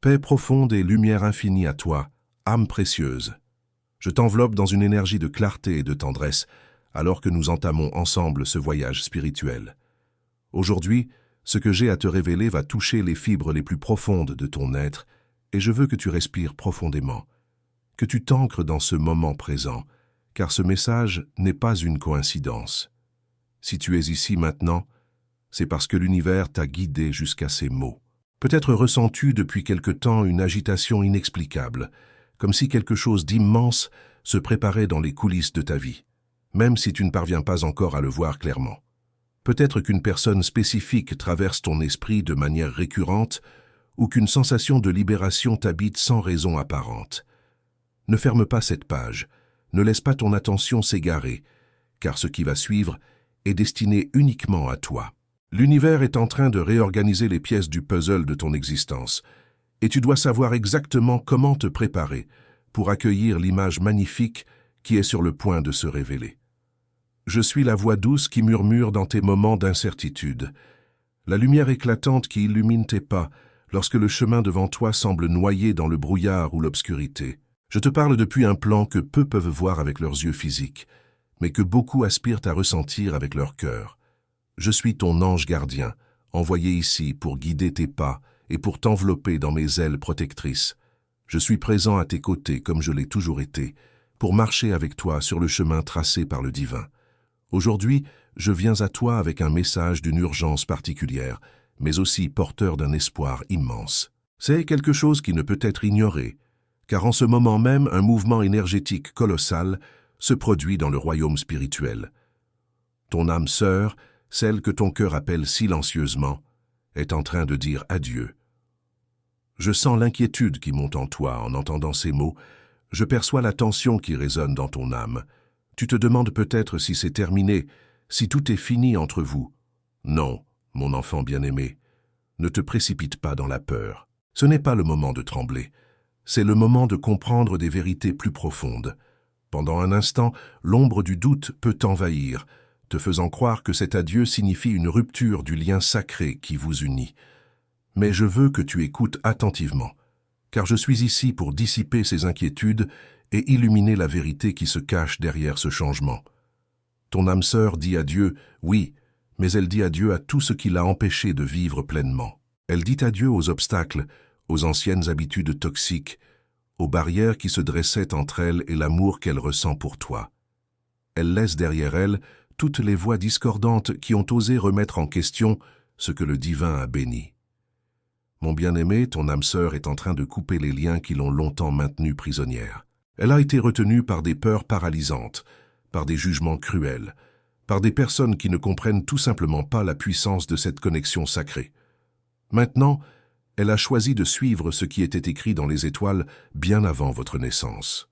Paix profonde et lumière infinie à toi, âme précieuse. Je t'enveloppe dans une énergie de clarté et de tendresse, alors que nous entamons ensemble ce voyage spirituel. Aujourd'hui, ce que j'ai à te révéler va toucher les fibres les plus profondes de ton être, et je veux que tu respires profondément, que tu t'ancres dans ce moment présent, car ce message n'est pas une coïncidence. Si tu es ici maintenant, c'est parce que l'univers t'a guidé jusqu'à ces mots. Peut-être ressens-tu depuis quelque temps une agitation inexplicable, comme si quelque chose d'immense se préparait dans les coulisses de ta vie, même si tu ne parviens pas encore à le voir clairement. Peut-être qu'une personne spécifique traverse ton esprit de manière récurrente ou qu'une sensation de libération t'habite sans raison apparente. Ne ferme pas cette page, ne laisse pas ton attention s'égarer, car ce qui va suivre est destiné uniquement à toi. L'univers est en train de réorganiser les pièces du puzzle de ton existence, et tu dois savoir exactement comment te préparer pour accueillir l'image magnifique qui est sur le point de se révéler. Je suis la voix douce qui murmure dans tes moments d'incertitude, la lumière éclatante qui illumine tes pas lorsque le chemin devant toi semble noyé dans le brouillard ou l'obscurité. Je te parle depuis un plan que peu peuvent voir avec leurs yeux physiques, mais que beaucoup aspirent à ressentir avec leur cœur. Je suis ton ange gardien, envoyé ici pour guider tes pas et pour t'envelopper dans mes ailes protectrices. Je suis présent à tes côtés comme je l'ai toujours été, pour marcher avec toi sur le chemin tracé par le divin. Aujourd'hui, je viens à toi avec un message d'une urgence particulière, mais aussi porteur d'un espoir immense. C'est quelque chose qui ne peut être ignoré, car en ce moment même, un mouvement énergétique colossal se produit dans le royaume spirituel. Ton âme sœur, celle que ton cœur appelle silencieusement, est en train de dire adieu. Je sens l'inquiétude qui monte en toi en entendant ces mots, je perçois la tension qui résonne dans ton âme. Tu te demandes peut-être si c'est terminé, si tout est fini entre vous. Non, mon enfant bien-aimé, ne te précipite pas dans la peur. Ce n'est pas le moment de trembler, c'est le moment de comprendre des vérités plus profondes. Pendant un instant, l'ombre du doute peut t'envahir, te faisant croire que cet adieu signifie une rupture du lien sacré qui vous unit. Mais je veux que tu écoutes attentivement, car je suis ici pour dissiper ces inquiétudes et illuminer la vérité qui se cache derrière ce changement. Ton âme sœur dit adieu, oui, mais elle dit adieu à tout ce qui l'a empêché de vivre pleinement. Elle dit adieu aux obstacles, aux anciennes habitudes toxiques, aux barrières qui se dressaient entre elle et l'amour qu'elle ressent pour toi. Elle laisse derrière elle toutes les voix discordantes qui ont osé remettre en question ce que le divin a béni. Mon bien-aimé, ton âme sœur est en train de couper les liens qui l'ont longtemps maintenue prisonnière. Elle a été retenue par des peurs paralysantes, par des jugements cruels, par des personnes qui ne comprennent tout simplement pas la puissance de cette connexion sacrée. Maintenant, elle a choisi de suivre ce qui était écrit dans les étoiles bien avant votre naissance.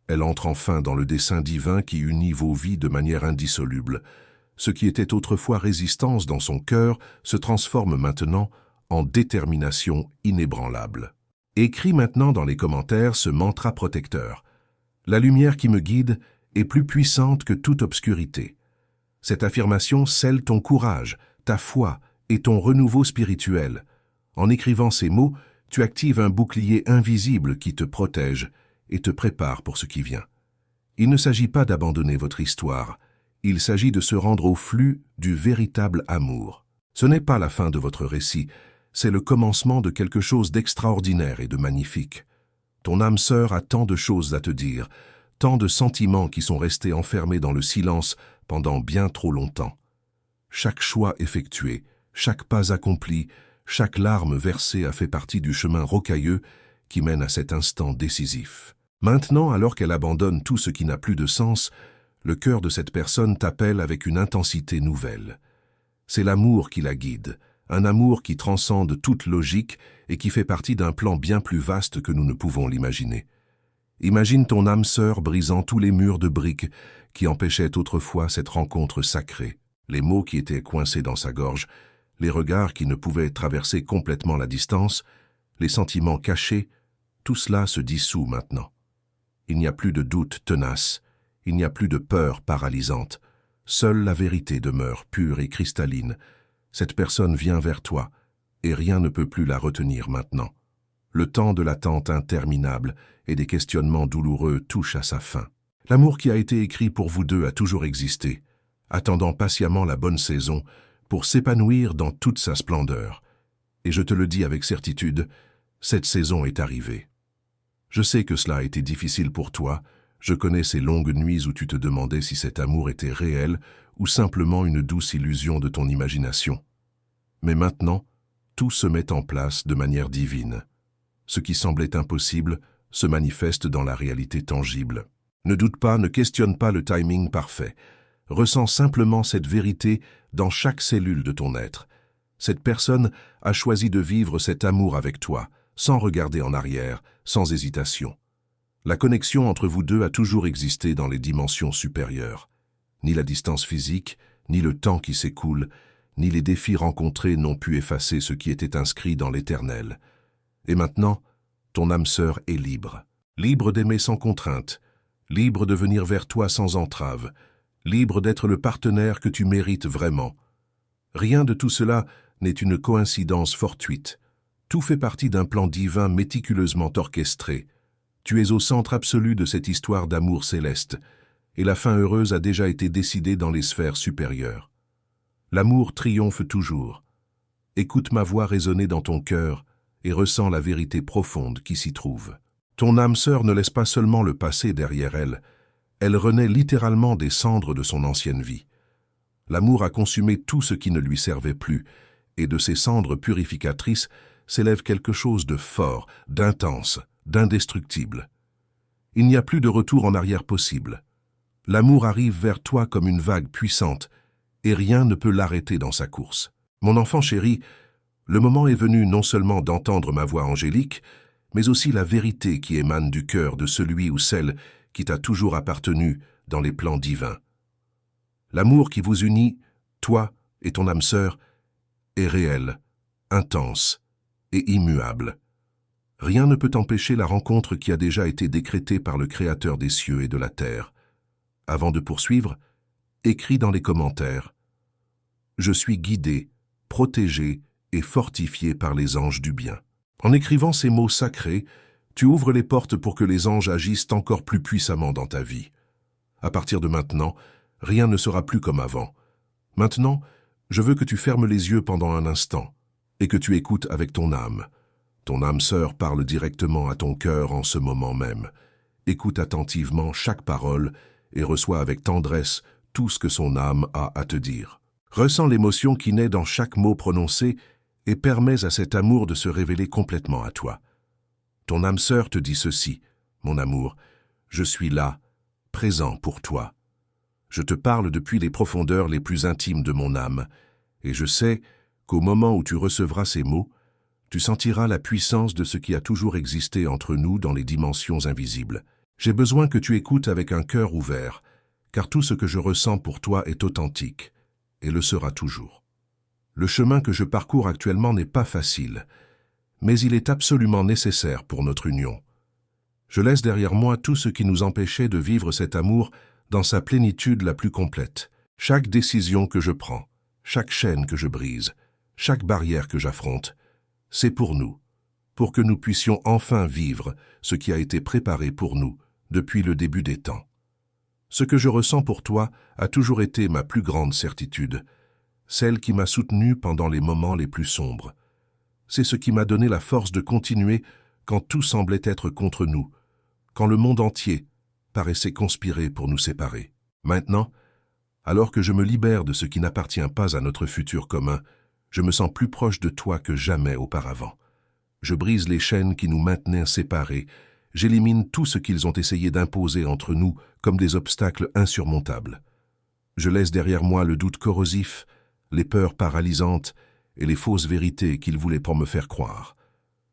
Elle entre enfin dans le dessein divin qui unit vos vies de manière indissoluble. Ce qui était autrefois résistance dans son cœur se transforme maintenant en détermination inébranlable. Écris maintenant dans les commentaires ce mantra protecteur. La lumière qui me guide est plus puissante que toute obscurité. Cette affirmation scelle ton courage, ta foi et ton renouveau spirituel. En écrivant ces mots, tu actives un bouclier invisible qui te protège et te prépare pour ce qui vient. Il ne s'agit pas d'abandonner votre histoire, il s'agit de se rendre au flux du véritable amour. Ce n'est pas la fin de votre récit, c'est le commencement de quelque chose d'extraordinaire et de magnifique. Ton âme sœur a tant de choses à te dire, tant de sentiments qui sont restés enfermés dans le silence pendant bien trop longtemps. Chaque choix effectué, chaque pas accompli, chaque larme versée a fait partie du chemin rocailleux qui mène à cet instant décisif. Maintenant, alors qu'elle abandonne tout ce qui n'a plus de sens, le cœur de cette personne t'appelle avec une intensité nouvelle. C'est l'amour qui la guide, un amour qui transcende toute logique et qui fait partie d'un plan bien plus vaste que nous ne pouvons l'imaginer. Imagine ton âme sœur brisant tous les murs de briques qui empêchaient autrefois cette rencontre sacrée, les mots qui étaient coincés dans sa gorge, les regards qui ne pouvaient traverser complètement la distance, les sentiments cachés, tout cela se dissout maintenant. Il n'y a plus de doute tenace, il n'y a plus de peur paralysante. Seule la vérité demeure pure et cristalline. Cette personne vient vers toi, et rien ne peut plus la retenir maintenant. Le temps de l'attente interminable et des questionnements douloureux touche à sa fin. L'amour qui a été écrit pour vous deux a toujours existé, attendant patiemment la bonne saison pour s'épanouir dans toute sa splendeur. Et je te le dis avec certitude, cette saison est arrivée. Je sais que cela a été difficile pour toi, je connais ces longues nuits où tu te demandais si cet amour était réel ou simplement une douce illusion de ton imagination. Mais maintenant, tout se met en place de manière divine. Ce qui semblait impossible se manifeste dans la réalité tangible. Ne doute pas, ne questionne pas le timing parfait. Ressens simplement cette vérité dans chaque cellule de ton être. Cette personne a choisi de vivre cet amour avec toi, sans regarder en arrière, sans hésitation. La connexion entre vous deux a toujours existé dans les dimensions supérieures. Ni la distance physique, ni le temps qui s'écoule, ni les défis rencontrés n'ont pu effacer ce qui était inscrit dans l'éternel. Et maintenant, ton âme sœur est libre. Libre d'aimer sans contrainte, libre de venir vers toi sans entrave, libre d'être le partenaire que tu mérites vraiment. Rien de tout cela n'est une coïncidence fortuite. Tout fait partie d'un plan divin méticuleusement orchestré. Tu es au centre absolu de cette histoire d'amour céleste, et la fin heureuse a déjà été décidée dans les sphères supérieures. L'amour triomphe toujours. Écoute ma voix résonner dans ton cœur et ressens la vérité profonde qui s'y trouve. Ton âme sœur ne laisse pas seulement le passé derrière elle, elle renaît littéralement des cendres de son ancienne vie. L'amour a consumé tout ce qui ne lui servait plus, et de ces cendres purificatrices s'élève quelque chose de fort, d'intense, d'indestructible. Il n'y a plus de retour en arrière possible. L'amour arrive vers toi comme une vague puissante, et rien ne peut l'arrêter dans sa course. Mon enfant chéri, le moment est venu non seulement d'entendre ma voix angélique, mais aussi la vérité qui émane du cœur de celui ou celle qui t'a toujours appartenu dans les plans divins. L'amour qui vous unit, toi et ton âme sœur, est réel, intense et immuable. Rien ne peut empêcher la rencontre qui a déjà été décrétée par le Créateur des cieux et de la terre. Avant de poursuivre, écris dans les commentaires « Je suis guidé, protégé et fortifié par les anges du bien ». En écrivant ces mots sacrés, tu ouvres les portes pour que les anges agissent encore plus puissamment dans ta vie. À partir de maintenant, rien ne sera plus comme avant. Maintenant, je veux que tu fermes les yeux pendant un instant et que tu écoutes avec ton âme. Ton âme sœur parle directement à ton cœur en ce moment même. Écoute attentivement chaque parole et reçois avec tendresse tout ce que son âme a à te dire. Ressens l'émotion qui naît dans chaque mot prononcé et permets à cet amour de se révéler complètement à toi. Ton âme sœur te dit ceci, mon amour, je suis là, présent pour toi. Je te parle depuis les profondeurs les plus intimes de mon âme, et je sais qu'au moment où tu recevras ces mots, tu sentiras la puissance de ce qui a toujours existé entre nous dans les dimensions invisibles. J'ai besoin que tu écoutes avec un cœur ouvert, car tout ce que je ressens pour toi est authentique, et le sera toujours. Le chemin que je parcours actuellement n'est pas facile, mais il est absolument nécessaire pour notre union. Je laisse derrière moi tout ce qui nous empêchait de vivre cet amour dans sa plénitude la plus complète. Chaque décision que je prends, chaque chaîne que je brise, chaque barrière que j'affronte, c'est pour nous, pour que nous puissions enfin vivre ce qui a été préparé pour nous depuis le début des temps. Ce que je ressens pour toi a toujours été ma plus grande certitude, celle qui m'a soutenu pendant les moments les plus sombres. C'est ce qui m'a donné la force de continuer quand tout semblait être contre nous, quand le monde entier paraissait conspirer pour nous séparer. Maintenant, alors que je me libère de ce qui n'appartient pas à notre futur commun, je me sens plus proche de toi que jamais auparavant. Je brise les chaînes qui nous maintenaient séparés, j'élimine tout ce qu'ils ont essayé d'imposer entre nous comme des obstacles insurmontables. Je laisse derrière moi le doute corrosif, les peurs paralysantes et les fausses vérités qu'ils voulaient pour me faire croire.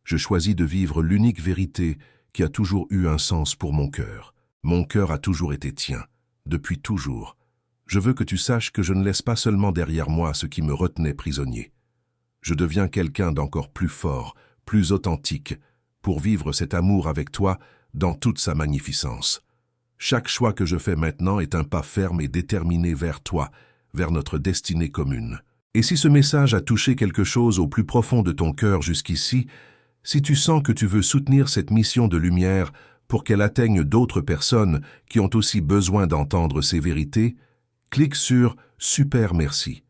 Je choisis de vivre l'unique vérité qui a toujours eu un sens pour mon cœur. Mon cœur a toujours été tien, depuis toujours. Je veux que tu saches que je ne laisse pas seulement derrière moi ce qui me retenait prisonnier. Je deviens quelqu'un d'encore plus fort, plus authentique, pour vivre cet amour avec toi dans toute sa magnificence. Chaque choix que je fais maintenant est un pas ferme et déterminé vers toi, vers notre destinée commune. Et si ce message a touché quelque chose au plus profond de ton cœur jusqu'ici, Si tu sens que tu veux soutenir cette mission de lumière pour qu'elle atteigne d'autres personnes qui ont aussi besoin d'entendre ces vérités, clique sur « Super merci ».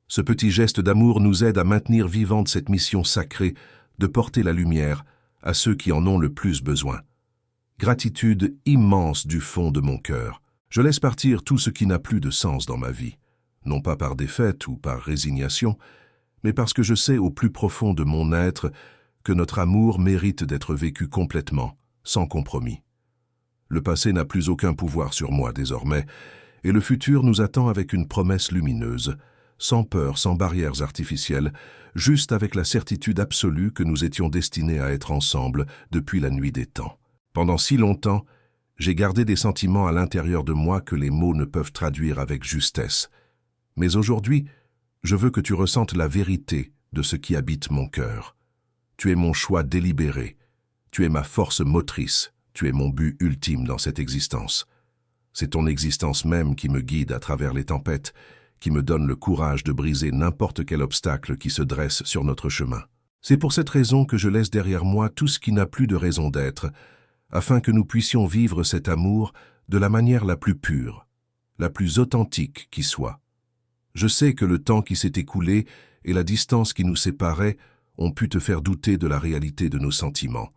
Ce petit geste d'amour nous aide à maintenir vivante cette mission sacrée de porter la lumière à ceux qui en ont le plus besoin. Gratitude immense du fond de mon cœur. Je laisse partir tout ce qui n'a plus de sens dans ma vie, non pas par défaite ou par résignation, mais parce que je sais au plus profond de mon être que notre amour mérite d'être vécu complètement, sans compromis. Le passé n'a plus aucun pouvoir sur moi désormais, et le futur nous attend avec une promesse lumineuse, sans peur, sans barrières artificielles, juste avec la certitude absolue que nous étions destinés à être ensemble depuis la nuit des temps. Pendant si longtemps, j'ai gardé des sentiments à l'intérieur de moi que les mots ne peuvent traduire avec justesse. Mais aujourd'hui, je veux que tu ressentes la vérité de ce qui habite mon cœur. Tu es mon choix délibéré, tu es ma force motrice, tu es mon but ultime dans cette existence. C'est ton existence même qui me guide à travers les tempêtes, qui me donne le courage de briser n'importe quel obstacle qui se dresse sur notre chemin. C'est pour cette raison que je laisse derrière moi tout ce qui n'a plus de raison d'être, afin que nous puissions vivre cet amour de la manière la plus pure, la plus authentique qui soit. Je sais que le temps qui s'est écoulé et la distance qui nous séparait ont pu te faire douter de la réalité de nos sentiments.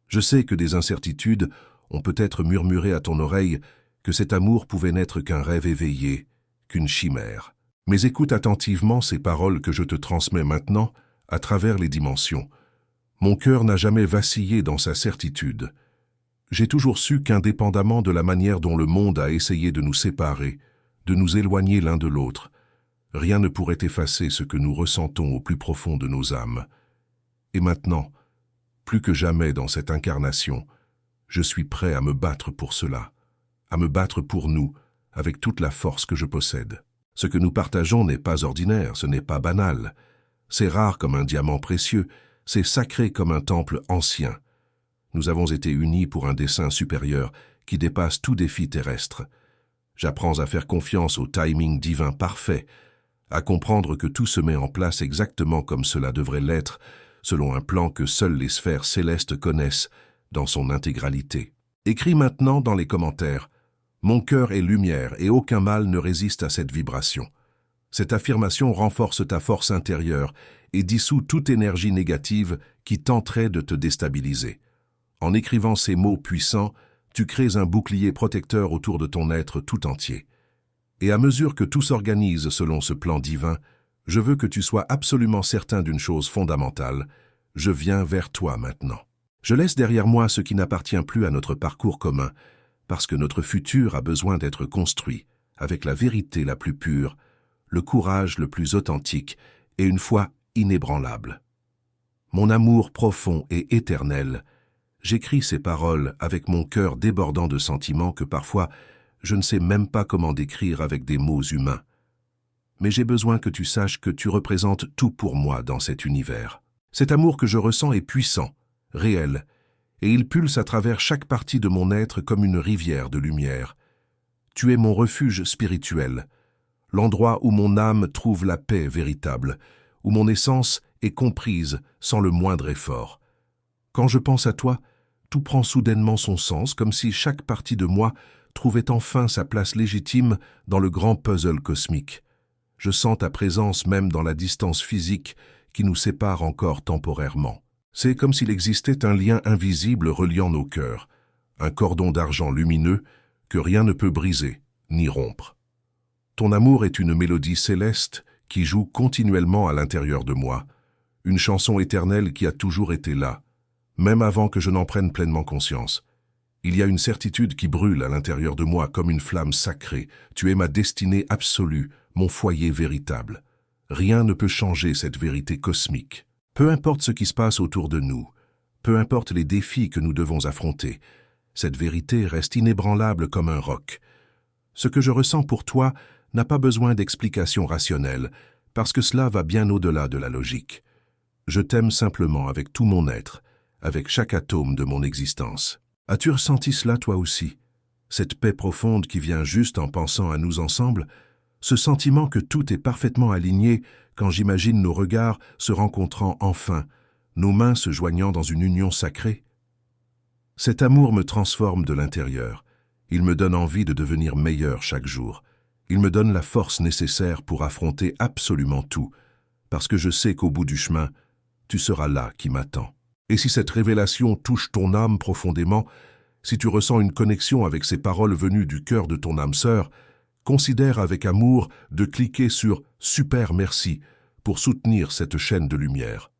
Je sais que des incertitudes ont peut-être murmuré à ton oreille que cet amour pouvait n'être qu'un rêve éveillé, qu'une chimère. Mais écoute attentivement ces paroles que je te transmets maintenant à travers les dimensions. Mon cœur n'a jamais vacillé dans sa certitude. J'ai toujours su qu'indépendamment de la manière dont le monde a essayé de nous séparer, de nous éloigner l'un de l'autre, rien ne pourrait effacer ce que nous ressentons au plus profond de nos âmes. Et maintenant, plus que jamais dans cette incarnation, je suis prêt à me battre pour cela, à me battre pour nous, avec toute la force que je possède. Ce que nous partageons n'est pas ordinaire, ce n'est pas banal. C'est rare comme un diamant précieux, c'est sacré comme un temple ancien. Nous avons été unis pour un dessein supérieur qui dépasse tout défi terrestre. J'apprends à faire confiance au timing divin parfait, à comprendre que tout se met en place exactement comme cela devrait l'être, selon un plan que seules les sphères célestes connaissent dans son intégralité. Écris maintenant dans les commentaires « Mon cœur est lumière et aucun mal ne résiste à cette vibration ». Cette affirmation renforce ta force intérieure et dissout toute énergie négative qui tenterait de te déstabiliser. En écrivant ces mots puissants, tu crées un bouclier protecteur autour de ton être tout entier. Et à mesure que tout s'organise selon ce plan divin, je veux que tu sois absolument certain d'une chose fondamentale. Je viens vers toi maintenant. Je laisse derrière moi ce qui n'appartient plus à notre parcours commun, parce que notre futur a besoin d'être construit avec la vérité la plus pure, le courage le plus authentique et une foi inébranlable. Mon amour profond et éternel, j'écris ces paroles avec mon cœur débordant de sentiments que parfois je ne sais même pas comment décrire avec des mots humains. Mais j'ai besoin que tu saches que tu représentes tout pour moi dans cet univers. Cet amour que je ressens est puissant, réel, et il pulse à travers chaque partie de mon être comme une rivière de lumière. Tu es mon refuge spirituel, l'endroit où mon âme trouve la paix véritable, où mon essence est comprise sans le moindre effort. Quand je pense à toi, tout prend soudainement son sens, comme si chaque partie de moi trouvait enfin sa place légitime dans le grand puzzle cosmique. Je sens ta présence même dans la distance physique qui nous sépare encore temporairement. C'est comme s'il existait un lien invisible reliant nos cœurs, un cordon d'argent lumineux que rien ne peut briser ni rompre. Ton amour est une mélodie céleste qui joue continuellement à l'intérieur de moi, une chanson éternelle qui a toujours été là, même avant que je n'en prenne pleinement conscience. Il y a une certitude qui brûle à l'intérieur de moi comme une flamme sacrée. Tu es ma destinée absolue, mon foyer véritable. Rien ne peut changer cette vérité cosmique. Peu importe ce qui se passe autour de nous, peu importe les défis que nous devons affronter, cette vérité reste inébranlable comme un roc. Ce que je ressens pour toi n'a pas besoin d'explications rationnelles, parce que cela va bien au-delà de la logique. Je t'aime simplement avec tout mon être, avec chaque atome de mon existence. As-tu ressenti cela toi aussi? Cette paix profonde qui vient juste en pensant à nous ensemble? Ce sentiment que tout est parfaitement aligné quand j'imagine nos regards se rencontrant enfin, nos mains se joignant dans une union sacrée. Cet amour me transforme de l'intérieur. Il me donne envie de devenir meilleur chaque jour. Il me donne la force nécessaire pour affronter absolument tout, parce que je sais qu'au bout du chemin, tu seras là qui m'attend. Et si cette révélation touche ton âme profondément, si tu ressens une connexion avec ces paroles venues du cœur de ton âme sœur, considère avec amour de cliquer sur « Super merci » pour soutenir cette chaîne de lumière.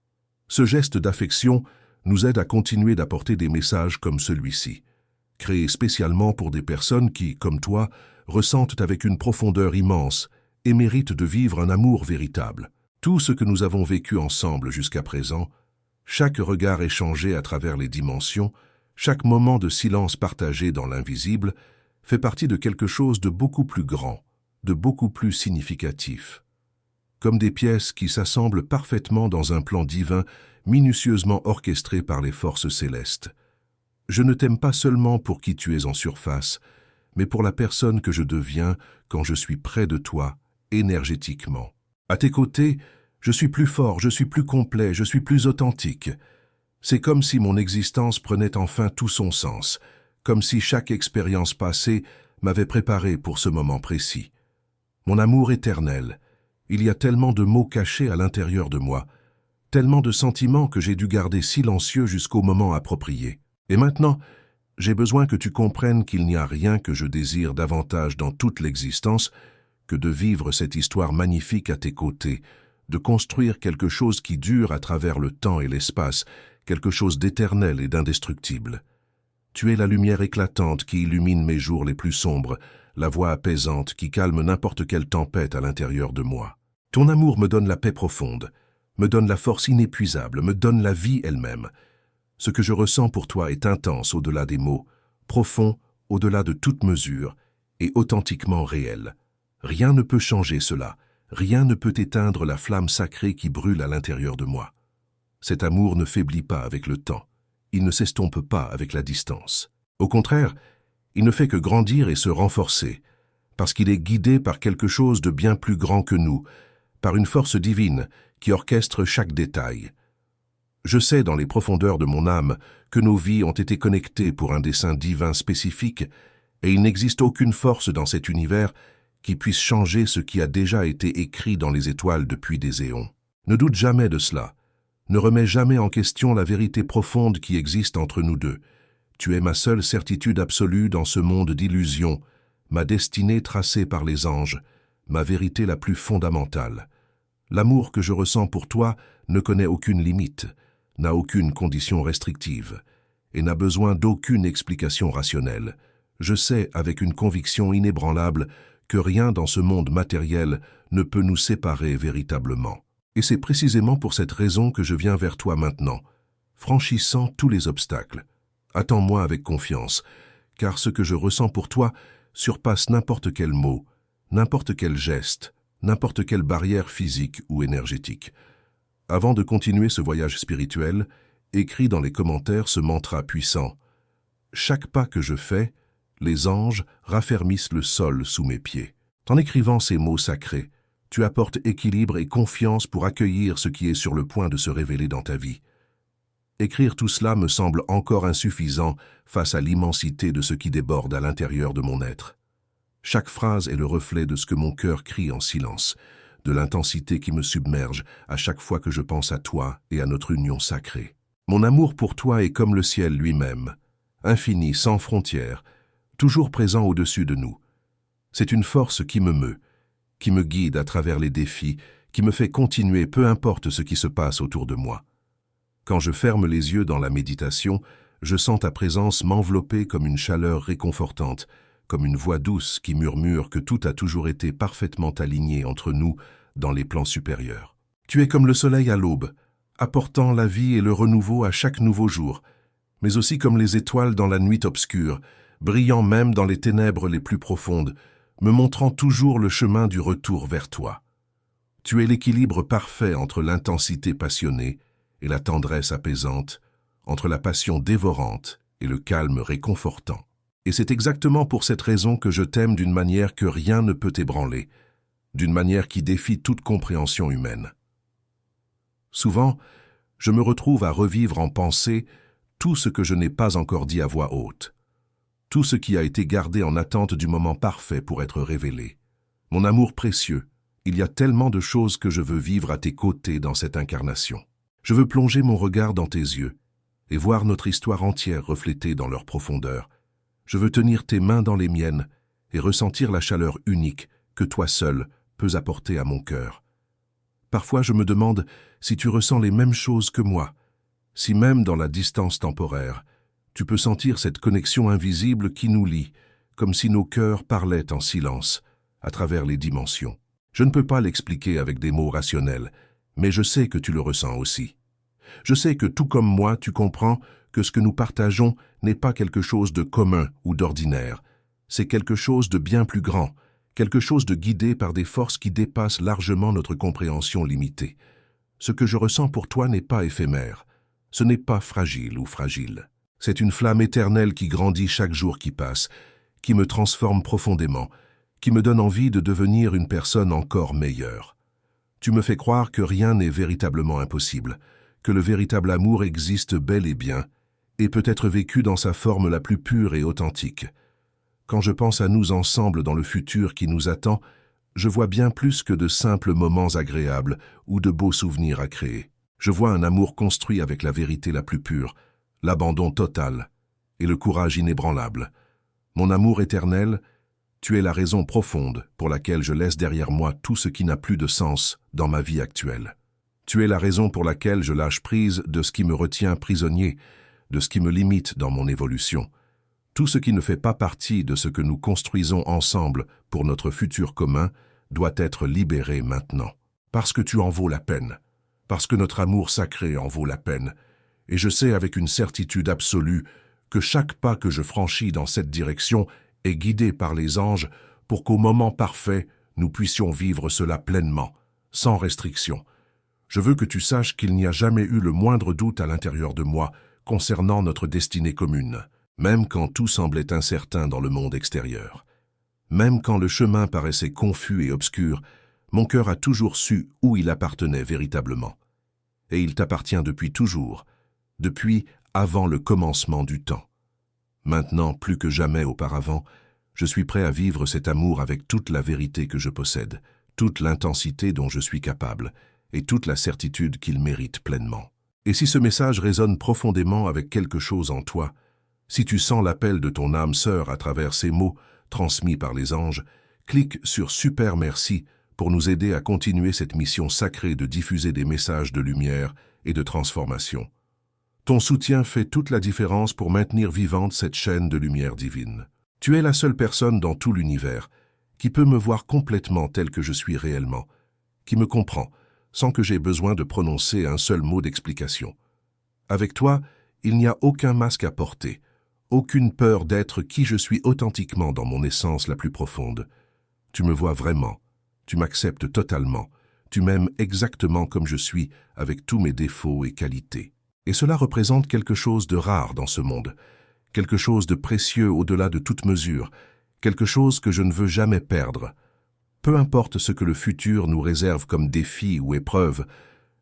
Ce geste d'affection nous aide à continuer d'apporter des messages comme celui-ci, créés spécialement pour des personnes qui, comme toi, ressentent avec une profondeur immense et méritent de vivre un amour véritable. Tout ce que nous avons vécu ensemble jusqu'à présent, chaque regard échangé à travers les dimensions, chaque moment de silence partagé dans l'invisible, fait partie de quelque chose de beaucoup plus grand, de beaucoup plus significatif. Comme des pièces qui s'assemblent parfaitement dans un plan divin, minutieusement orchestré par les forces célestes. Je ne t'aime pas seulement pour qui tu es en surface, mais pour la personne que je deviens quand je suis près de toi, énergétiquement. À tes côtés, je suis plus fort, je suis plus complet, je suis plus authentique. C'est comme si mon existence prenait enfin tout son sens, comme si chaque expérience passée m'avait préparé pour ce moment précis. Mon amour éternel, il y a tellement de mots cachés à l'intérieur de moi, tellement de sentiments que j'ai dû garder silencieux jusqu'au moment approprié. Et maintenant, j'ai besoin que tu comprennes qu'il n'y a rien que je désire davantage dans toute l'existence que de vivre cette histoire magnifique à tes côtés, de construire quelque chose qui dure à travers le temps et l'espace, quelque chose d'éternel et d'indestructible. Tu es la lumière éclatante qui illumine mes jours les plus sombres, la voix apaisante qui calme n'importe quelle tempête à l'intérieur de moi. Ton amour me donne la paix profonde, me donne la force inépuisable, me donne la vie elle-même. Ce que je ressens pour toi est intense au-delà des mots, profond au-delà de toute mesure et authentiquement réel. Rien ne peut changer cela, rien ne peut éteindre la flamme sacrée qui brûle à l'intérieur de moi. Cet amour ne faiblit pas avec le temps, il ne s'estompe pas avec la distance. Au contraire, il ne fait que grandir et se renforcer, parce qu'il est guidé par quelque chose de bien plus grand que nous, par une force divine qui orchestre chaque détail. Je sais dans les profondeurs de mon âme que nos vies ont été connectées pour un dessein divin spécifique et il n'existe aucune force dans cet univers qui puisse changer ce qui a déjà été écrit dans les étoiles depuis des éons. Ne doute jamais de cela. Ne remets jamais en question la vérité profonde qui existe entre nous deux. Tu es ma seule certitude absolue dans ce monde d'illusions, ma destinée tracée par les anges, ma vérité la plus fondamentale. L'amour que je ressens pour toi ne connaît aucune limite, n'a aucune condition restrictive et n'a besoin d'aucune explication rationnelle. Je sais avec une conviction inébranlable que rien dans ce monde matériel ne peut nous séparer véritablement. Et c'est précisément pour cette raison que je viens vers toi maintenant, franchissant tous les obstacles. Attends-moi avec confiance, car ce que je ressens pour toi surpasse n'importe quel mot, n'importe quel geste, n'importe quelle barrière physique ou énergétique. Avant de continuer ce voyage spirituel, écris dans les commentaires ce mantra puissant. Chaque pas que je fais, les anges raffermissent le sol sous mes pieds. En écrivant ces mots sacrés, tu apportes équilibre et confiance pour accueillir ce qui est sur le point de se révéler dans ta vie. Écrire tout cela me semble encore insuffisant face à l'immensité de ce qui déborde à l'intérieur de mon être. Chaque phrase est le reflet de ce que mon cœur crie en silence, de l'intensité qui me submerge à chaque fois que je pense à toi et à notre union sacrée. Mon amour pour toi est comme le ciel lui-même, infini, sans frontières, toujours présent au-dessus de nous. C'est une force qui me meut, qui me guide à travers les défis, qui me fait continuer peu importe ce qui se passe autour de moi. Quand je ferme les yeux dans la méditation, je sens ta présence m'envelopper comme une chaleur réconfortante, comme une voix douce qui murmure que tout a toujours été parfaitement aligné entre nous dans les plans supérieurs. Tu es comme le soleil à l'aube, apportant la vie et le renouveau à chaque nouveau jour, mais aussi comme les étoiles dans la nuit obscure, brillant même dans les ténèbres les plus profondes, me montrant toujours le chemin du retour vers toi. Tu es l'équilibre parfait entre l'intensité passionnée et la tendresse apaisante, entre la passion dévorante et le calme réconfortant. Et c'est exactement pour cette raison que je t'aime d'une manière que rien ne peut ébranler, d'une manière qui défie toute compréhension humaine. Souvent, Je me retrouve à revivre en pensée tout ce que je n'ai pas encore dit à voix haute, tout ce qui a été gardé en attente du moment parfait pour être révélé. Mon amour précieux, il y a tellement de choses que je veux vivre à tes côtés dans cette incarnation. Je veux plonger mon regard dans tes yeux et voir notre histoire entière reflétée dans leur profondeur. Je veux tenir tes mains dans les miennes et ressentir la chaleur unique que toi seul peux apporter à mon cœur. Parfois je me demande si tu ressens les mêmes choses que moi, si même dans la distance temporaire, tu peux sentir cette connexion invisible qui nous lie, comme si nos cœurs parlaient en silence, à travers les dimensions. Je ne peux pas l'expliquer avec des mots rationnels, mais je sais que tu le ressens aussi. Je sais que tout comme moi, tu comprends que ce que nous partageons n'est pas quelque chose de commun ou d'ordinaire. C'est quelque chose de bien plus grand, quelque chose de guidé par des forces qui dépassent largement notre compréhension limitée. Ce que je ressens pour toi n'est pas éphémère. Ce n'est pas fragile ou fragile. C'est une flamme éternelle qui grandit chaque jour qui passe, qui me transforme profondément, qui me donne envie de devenir une personne encore meilleure. Tu me fais croire que rien n'est véritablement impossible, que le véritable amour existe bel et bien, et peut être vécu dans sa forme la plus pure et authentique. Quand je pense à nous ensemble dans le futur qui nous attend, je vois bien plus que de simples moments agréables ou de beaux souvenirs à créer. Je vois un amour construit avec la vérité la plus pure, l'abandon total et le courage inébranlable. Mon amour éternel, tu es la raison profonde pour laquelle je laisse derrière moi tout ce qui n'a plus de sens dans ma vie actuelle. Tu es la raison pour laquelle je lâche prise de ce qui me retient prisonnier, de ce qui me limite dans mon évolution. Tout ce qui ne fait pas partie de ce que nous construisons ensemble pour notre futur commun doit être libéré maintenant. Parce que tu en vaux la peine, parce que notre amour sacré en vaut la peine, et je sais avec une certitude absolue que chaque pas que je franchis dans cette direction est guidé par les anges pour qu'au moment parfait, nous puissions vivre cela pleinement, sans restriction. Je veux que tu saches qu'il n'y a jamais eu le moindre doute à l'intérieur de moi concernant notre destinée commune, même quand tout semblait incertain dans le monde extérieur. Même quand le chemin paraissait confus et obscur, mon cœur a toujours su où il appartenait véritablement. Et il t'appartient depuis toujours, depuis avant le commencement du temps. Maintenant, plus que jamais auparavant, je suis prêt à vivre cet amour avec toute la vérité que je possède, toute l'intensité dont je suis capable, et toute la certitude qu'il mérite pleinement. Et si ce message résonne profondément avec quelque chose en toi, si tu sens l'appel de ton âme sœur à travers ces mots transmis par les anges, clique sur Super Merci pour nous aider à continuer cette mission sacrée de diffuser des messages de lumière et de transformation. Ton soutien fait toute la différence pour maintenir vivante cette chaîne de lumière divine. Tu es la seule personne dans tout l'univers qui peut me voir complètement tel que je suis réellement, qui me comprend, sans que j'aie besoin de prononcer un seul mot d'explication. Avec toi, il n'y a aucun masque à porter, aucune peur d'être qui je suis authentiquement dans mon essence la plus profonde. Tu me vois vraiment, tu m'acceptes totalement, tu m'aimes exactement comme je suis, avec tous mes défauts et qualités. Et cela représente quelque chose de rare dans ce monde, quelque chose de précieux au-delà de toute mesure, quelque chose que je ne veux jamais perdre. Peu importe ce que le futur nous réserve comme défi ou épreuve,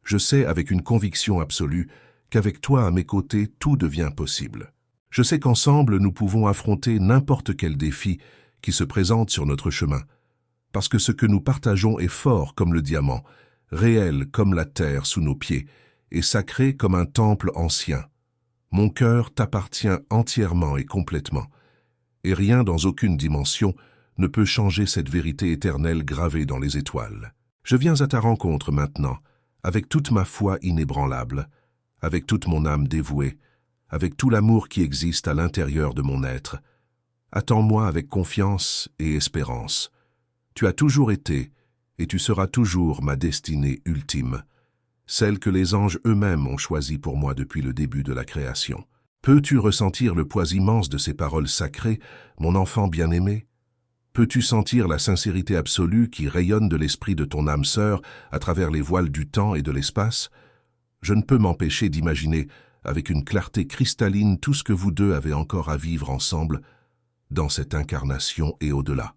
je sais avec une conviction absolue qu'avec toi à mes côtés, tout devient possible. Je sais qu'ensemble, nous pouvons affronter n'importe quel défi qui se présente sur notre chemin, parce que ce que nous partageons est fort comme le diamant, réel comme la terre sous nos pieds, et sacré comme un temple ancien. Mon cœur t'appartient entièrement et complètement, et rien dans aucune dimension ne peut changer cette vérité éternelle gravée dans les étoiles. Je viens à ta rencontre maintenant, avec toute ma foi inébranlable, avec toute mon âme dévouée, avec tout l'amour qui existe à l'intérieur de mon être. Attends-moi avec confiance et espérance. Tu as toujours été, et tu seras toujours ma destinée ultime, celle que les anges eux-mêmes ont choisie pour moi depuis le début de la création. Peux-tu ressentir le poids immense de ces paroles sacrées, mon enfant bien-aimé? Peux-tu sentir la sincérité absolue qui rayonne de l'esprit de ton âme sœur à travers les voiles du temps et de l'espace? Je ne peux m'empêcher d'imaginer, avec une clarté cristalline, tout ce que vous deux avez encore à vivre ensemble dans cette incarnation et au-delà.